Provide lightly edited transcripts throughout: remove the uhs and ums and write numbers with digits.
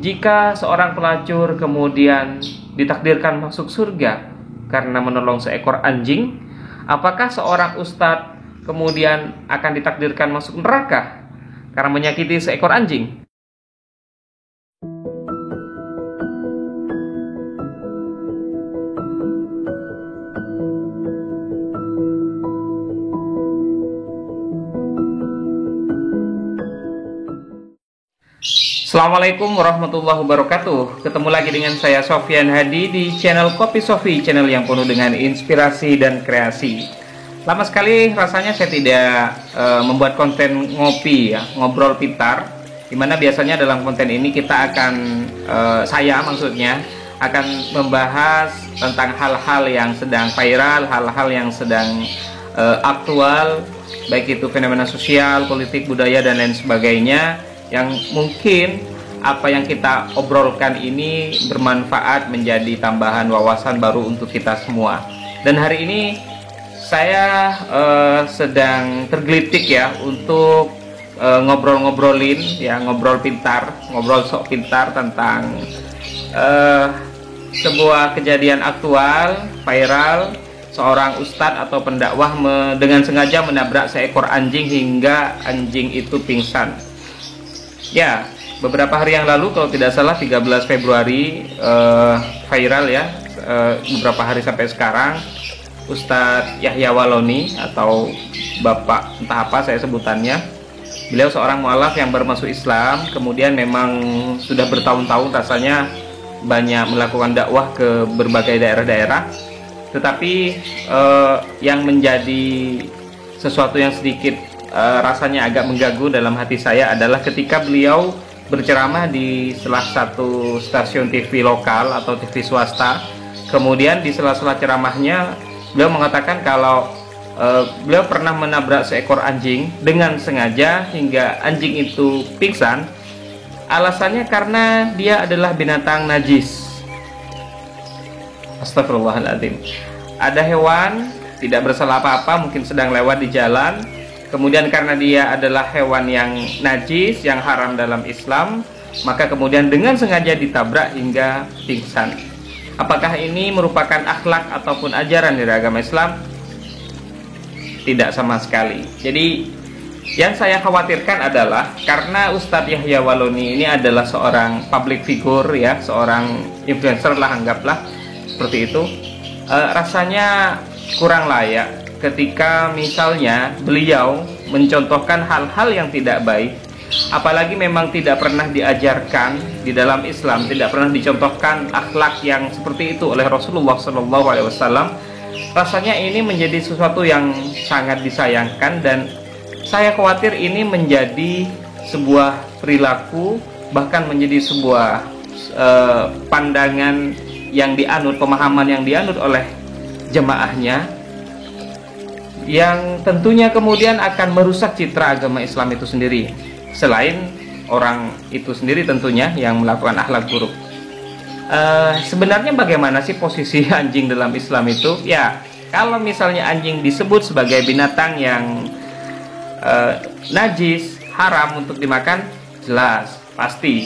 Jika seorang pelacur kemudian ditakdirkan masuk surga karena menolong seekor anjing, apakah seorang ustadz kemudian akan ditakdirkan masuk neraka karena menyakiti seekor anjing? Assalamualaikum warahmatullahi wabarakatuh. Ketemu lagi dengan saya Sofyan Hadi di channel Kopi Sofi, channel yang penuh dengan inspirasi dan kreasi. Lama sekali rasanya saya tidak membuat konten ngopi ya, ngobrol pintar. Dimana biasanya dalam konten ini kita akan, saya maksudnya akan membahas tentang hal-hal yang sedang viral, hal-hal yang sedang aktual, baik itu fenomena sosial, politik, budaya, dan lain sebagainya, yang mungkin apa yang kita obrolkan ini bermanfaat menjadi tambahan wawasan baru untuk kita semua. Dan hari ini saya sedang tergelitik ya untuk ngobrol-ngobrolin ya, ngobrol pintar, ngobrol sok pintar tentang sebuah kejadian aktual, viral. Seorang ustadz atau pendakwah dengan sengaja menabrak seekor anjing hingga anjing itu pingsan. Ya, beberapa hari yang lalu kalau tidak salah 13 Februari viral ya, beberapa hari sampai sekarang, Ustadz Yahya Waloni atau Bapak entah apa saya sebutannya, beliau seorang mualaf yang baru masuk Islam, kemudian memang sudah bertahun-tahun rasanya banyak melakukan dakwah ke berbagai daerah-daerah, tetapi yang menjadi sesuatu yang sedikit rasanya agak mengganggu dalam hati saya adalah ketika beliau berceramah di salah satu stasiun TV lokal atau TV swasta. Kemudian di sela-sela ceramahnya beliau mengatakan kalau beliau pernah menabrak seekor anjing dengan sengaja hingga anjing itu pingsan. Alasannya karena dia adalah binatang najis. Astagfirullahaladzim. Ada hewan tidak bersalah apa-apa, mungkin sedang lewat di jalan, kemudian karena dia adalah hewan yang najis, yang haram dalam Islam, maka kemudian dengan sengaja ditabrak hingga pingsan. Apakah ini merupakan akhlak ataupun ajaran dari agama Islam? Tidak sama sekali. Jadi yang saya khawatirkan adalah karena Ustadz Yahya Waloni ini adalah seorang public figure ya, seorang influencer lah, anggaplah seperti itu. Rasanya kurang layak ketika misalnya beliau mencontohkan hal-hal yang tidak baik, apalagi memang tidak pernah diajarkan di dalam Islam, tidak pernah dicontohkan akhlak yang seperti itu oleh Rasulullah SAW. Rasanya ini menjadi sesuatu yang sangat disayangkan, dan saya khawatir ini menjadi sebuah perilaku, bahkan menjadi sebuah pandangan yang dianut, pemahaman yang dianut oleh jemaahnya, yang tentunya kemudian akan merusak citra agama Islam itu sendiri, selain orang itu sendiri tentunya yang melakukan akhlak buruk. Sebenarnya bagaimana sih posisi anjing dalam Islam itu? Ya, kalau misalnya anjing disebut sebagai binatang yang najis, haram untuk dimakan, jelas, pasti.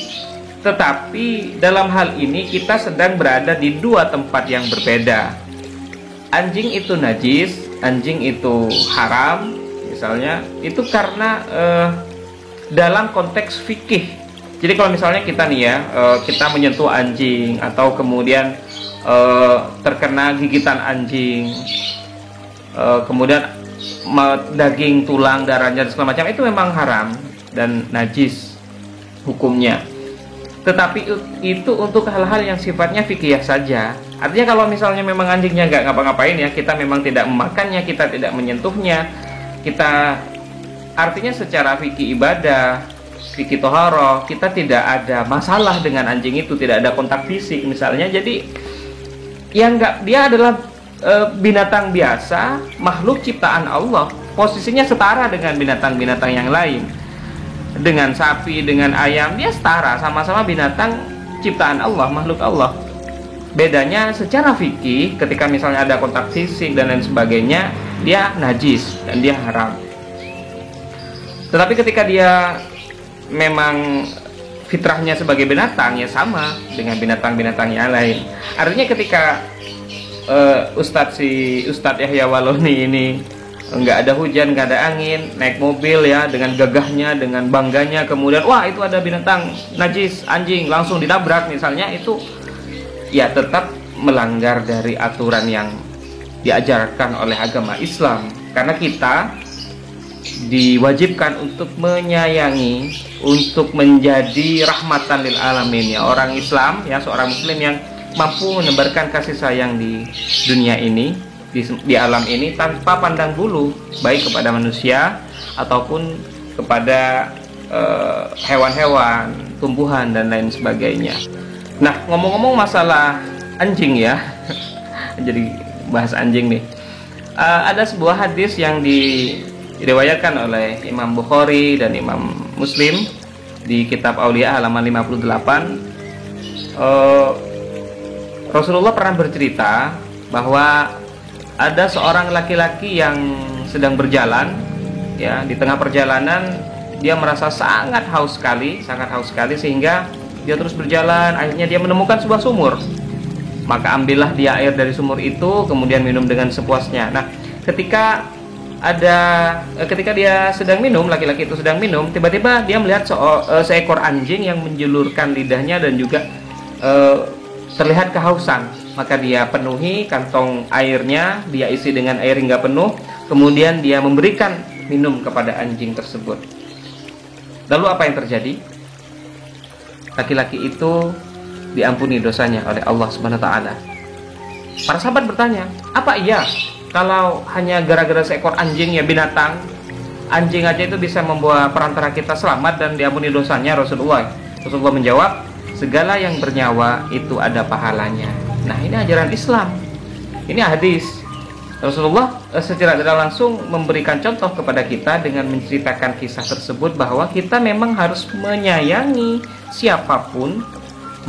Tetapi dalam hal ini kita sedang berada di dua tempat yang berbeda. Anjing itu najis, anjing itu haram, misalnya, itu karena dalam konteks fikih. Jadi kalau misalnya kita nih ya, kita menyentuh anjing atau kemudian terkena gigitan anjing, kemudian daging, tulang, darahnya dan segala macam, itu memang haram dan najis hukumnya. Tetapi itu untuk hal-hal yang sifatnya fikih saja. Artinya kalau misalnya memang anjingnya nggak ngapa-ngapain ya, kita memang tidak memakannya, kita tidak menyentuhnya, kita artinya secara fikih ibadah, fikih toharoh, kita tidak ada masalah dengan anjing itu, tidak ada kontak fisik misalnya. Jadi yang nggak, dia adalah binatang biasa, makhluk ciptaan Allah, posisinya setara dengan binatang-binatang yang lain. Dengan sapi, dengan ayam, dia setara, sama-sama binatang ciptaan Allah, makhluk Allah. Bedanya secara fikih, ketika misalnya ada kontak fisik dan lain sebagainya, dia najis dan dia haram. Tetapi ketika dia memang fitrahnya sebagai binatang, ya sama dengan binatang-binatang yang lain. Artinya ketika Ustadz Yahya Waloni ini nggak ada hujan, nggak ada angin, naik mobil ya dengan gagahnya, dengan bangganya, kemudian wah itu ada binatang najis, anjing, langsung ditabrak misalnya, itu ya tetap melanggar dari aturan yang diajarkan oleh agama Islam. Karena kita diwajibkan untuk menyayangi, untuk menjadi rahmatan lil alamin, ya orang Islam, ya seorang muslim yang mampu menebarkan kasih sayang di dunia ini, di alam ini tanpa pandang bulu, baik kepada manusia ataupun kepada hewan-hewan, tumbuhan dan lain sebagainya. Nah, ngomong-ngomong masalah anjing ya, jadi bahas anjing nih. Ada sebuah hadis yang diriwayatkan oleh Imam Bukhari dan Imam Muslim di kitab Aulia halaman 58. Rasulullah pernah bercerita bahwa ada seorang laki-laki yang sedang berjalan, ya di tengah perjalanan dia merasa sangat haus sekali sehingga dia terus berjalan. Akhirnya dia menemukan sebuah sumur, maka ambillah dia air dari sumur itu, kemudian minum dengan sepuasnya. Nah, ketika dia sedang minum, laki-laki itu sedang minum, tiba-tiba dia melihat seekor anjing yang menjulurkan lidahnya dan juga terlihat kehausan. Maka dia penuhi kantong airnya, dia isi dengan air hingga penuh, kemudian dia memberikan minum kepada anjing tersebut. Lalu apa yang terjadi? Laki-laki itu diampuni dosanya oleh Allah Subhanahu wa taala. Para sahabat bertanya, apa iya kalau hanya gara-gara seekor anjing, ya binatang, anjing aja itu bisa membawa perantara kita selamat dan diampuni dosanya? Rasulullah menjawab, segala yang bernyawa itu ada pahalanya. Nah, ini ajaran Islam, ini hadis. Rasulullah secara tidak langsung memberikan contoh kepada kita dengan menceritakan kisah tersebut bahwa kita memang harus menyayangi siapapun,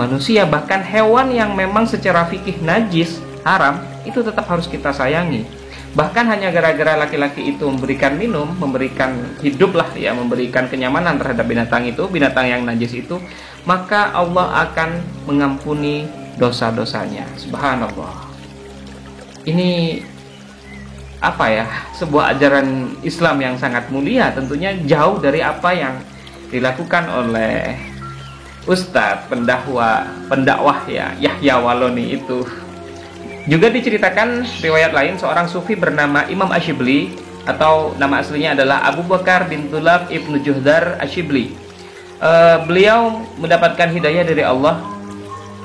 manusia, bahkan hewan yang memang secara fikih najis, haram, itu tetap harus kita sayangi. Bahkan hanya gara-gara laki-laki itu memberikan minum, memberikan hidup lah ya, memberikan kenyamanan terhadap binatang itu, binatang yang najis itu, maka Allah akan mengampuni dosa-dosanya. Subhanallah. Ini apa ya, sebuah ajaran Islam yang sangat mulia, tentunya jauh dari apa yang dilakukan oleh Ustadz pendakwah ya Yahya Waloni itu. Juga diceritakan riwayat lain, seorang sufi bernama Imam Ashibli, atau nama aslinya adalah Abu Bakar bin Tulab ibnu Juhdar Ashibli. Beliau mendapatkan hidayah dari Allah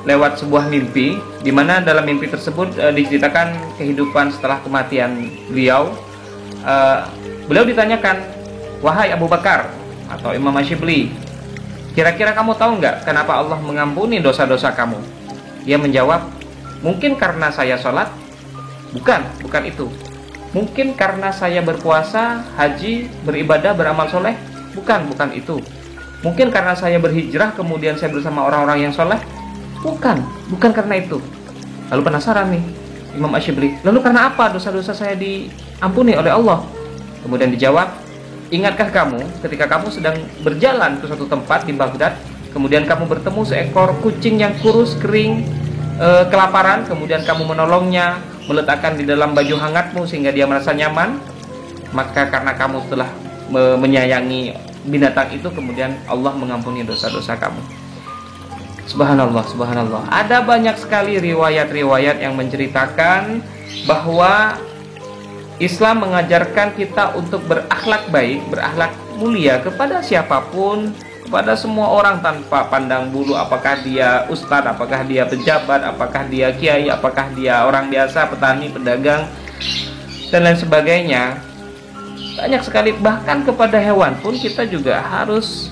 lewat sebuah mimpi, di mana dalam mimpi tersebut diceritakan kehidupan setelah kematian beliau. Beliau ditanyakan, wahai Abu Bakar atau Imam Ashibli, kira-kira kamu tahu nggak kenapa Allah mengampuni dosa-dosa kamu? Dia menjawab, mungkin karena saya sholat? Bukan itu. Mungkin karena saya berpuasa, haji, beribadah, beramal soleh? Bukan itu. Mungkin karena saya berhijrah kemudian saya bersama orang-orang yang soleh? Bukan karena itu. Lalu penasaran nih Imam Ashibli, lalu karena apa dosa-dosa saya diampuni oleh Allah? Kemudian dijawab, ingatkah kamu ketika kamu sedang berjalan ke suatu tempat di Baghdad, kemudian kamu bertemu seekor kucing yang kurus, kering, kelaparan, kemudian kamu menolongnya, meletakkan di dalam baju hangatmu sehingga dia merasa nyaman? Maka karena kamu telah menyayangi binatang itu, kemudian Allah mengampuni dosa-dosa kamu. Subhanallah. Ada banyak sekali riwayat-riwayat yang menceritakan bahwa Islam mengajarkan kita untuk berakhlak baik, berakhlak mulia kepada siapapun, kepada semua orang tanpa pandang bulu, apakah dia ustadz, apakah dia pejabat, apakah dia kiai, apakah dia orang biasa, petani, pedagang, dan lain sebagainya. Banyak sekali, bahkan kepada hewan pun kita juga harus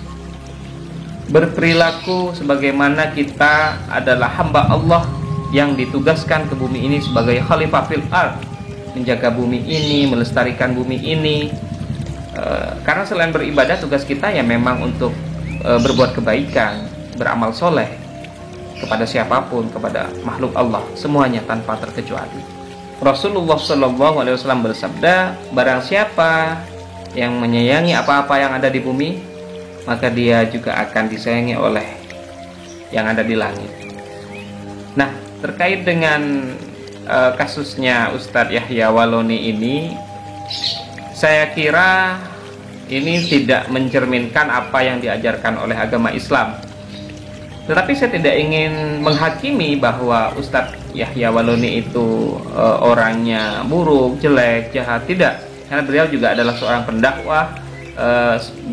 berperilaku sebagaimana kita adalah hamba Allah yang ditugaskan ke bumi ini sebagai khalifah fil ard, menjaga bumi ini, melestarikan bumi ini. Karena selain beribadah, tugas kita ya memang untuk berbuat kebaikan, beramal soleh kepada siapapun, kepada makhluk Allah semuanya tanpa terkecuali. Rasulullah SAW bersabda, barang siapa yang menyayangi apa-apa yang ada di bumi, maka dia juga akan disayangi oleh yang ada di langit. Nah, terkait dengan kasusnya Ustadz Yahya Waloni ini, saya kira ini tidak mencerminkan apa yang diajarkan oleh agama Islam. Tetapi saya tidak ingin menghakimi bahwa Ustadz Yahya Waloni itu orangnya buruk, jelek, jahat. Tidak, karena beliau juga adalah seorang pendakwah.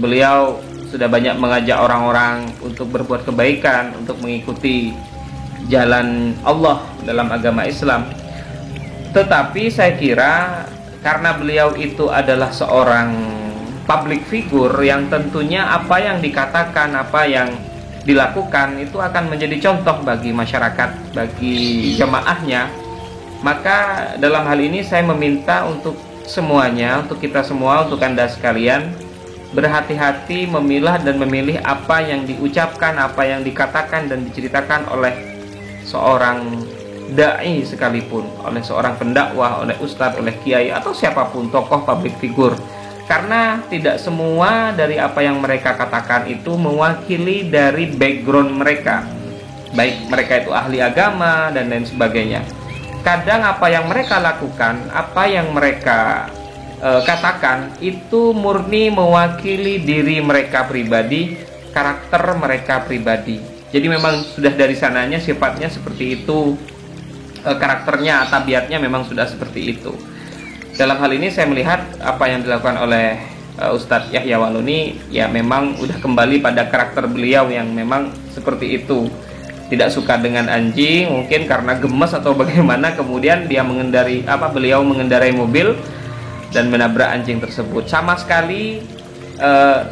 Beliau sudah banyak mengajak orang-orang untuk berbuat kebaikan, untuk mengikuti jalan Allah dalam agama Islam. Tetapi saya kira karena beliau itu adalah seorang public figure yang tentunya apa yang dikatakan, apa yang dilakukan itu akan menjadi contoh bagi masyarakat, bagi jemaahnya. Maka dalam hal ini saya meminta untuk semuanya, untuk kita semua, untuk Anda sekalian, berhati-hati memilah dan memilih apa yang diucapkan, apa yang dikatakan dan diceritakan oleh seorang da'i sekalipun, oleh seorang pendakwah, oleh ustadz, oleh kiai, atau siapapun tokoh public figure. Karena tidak semua dari apa yang mereka katakan itu mewakili dari background mereka, baik mereka itu ahli agama dan lain sebagainya. Kadang apa yang mereka lakukan, apa yang mereka katakan itu murni mewakili diri mereka pribadi, karakter mereka pribadi. Jadi memang sudah dari sananya sifatnya seperti itu, karakternya, tabiatnya memang sudah seperti itu. Dalam hal ini saya melihat apa yang dilakukan oleh Ustadz Yahya Waloni ya memang udah kembali pada karakter beliau yang memang seperti itu. Tidak suka dengan anjing, mungkin karena gemes atau bagaimana, kemudian dia beliau mengendarai mobil dan menabrak anjing tersebut. Sama sekali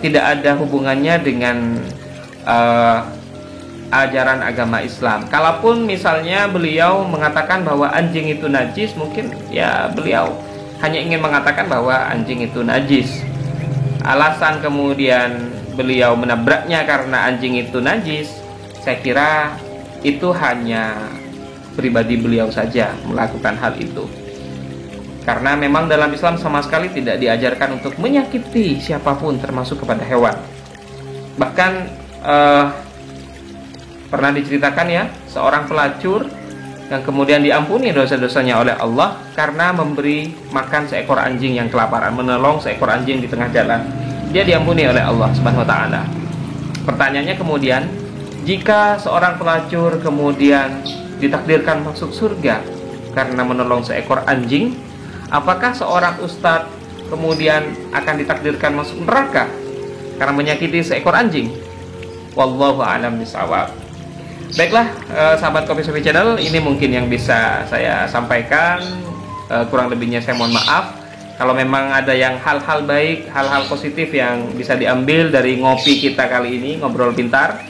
tidak ada hubungannya dengan ajaran agama Islam. Kalaupun misalnya beliau mengatakan bahwa anjing itu najis, mungkin ya beliau hanya ingin mengatakan bahwa anjing itu najis. Alasan kemudian beliau menabraknya karena anjing itu najis, saya kira itu hanya pribadi beliau saja melakukan hal itu. Karena memang dalam Islam sama sekali tidak diajarkan untuk menyakiti siapapun, termasuk kepada hewan. Bahkan pernah diceritakan ya, seorang pelacur yang kemudian diampuni dosa-dosanya oleh Allah karena memberi makan seekor anjing yang kelaparan, menolong seekor anjing di tengah jalan. Dia diampuni oleh Allah Subhanahu wa taala. Pertanyaannya kemudian, jika seorang pelacur kemudian ditakdirkan masuk surga karena menolong seekor anjing, apakah seorang ustadz kemudian akan ditakdirkan masuk neraka karena menyakiti seekor anjing? Wallahu a'lam bishawab. Baiklah, sahabat Kopi Sufi Channel, ini mungkin yang bisa saya sampaikan. Kurang lebihnya saya mohon maaf. Kalau memang ada yang hal-hal baik, hal-hal positif yang bisa diambil dari ngopi kita kali ini, ngobrol pintar,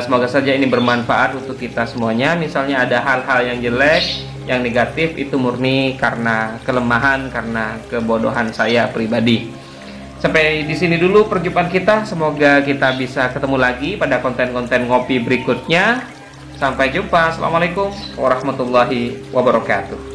semoga saja ini bermanfaat untuk kita semuanya. Misalnya ada hal-hal yang jelek, yang negatif, itu murni karena kelemahan, karena kebodohan saya pribadi. Sampai di sini dulu perjumpaan kita. Semoga kita bisa ketemu lagi pada konten-konten ngopi berikutnya. Sampai jumpa. Assalamualaikum warahmatullahi wabarakatuh.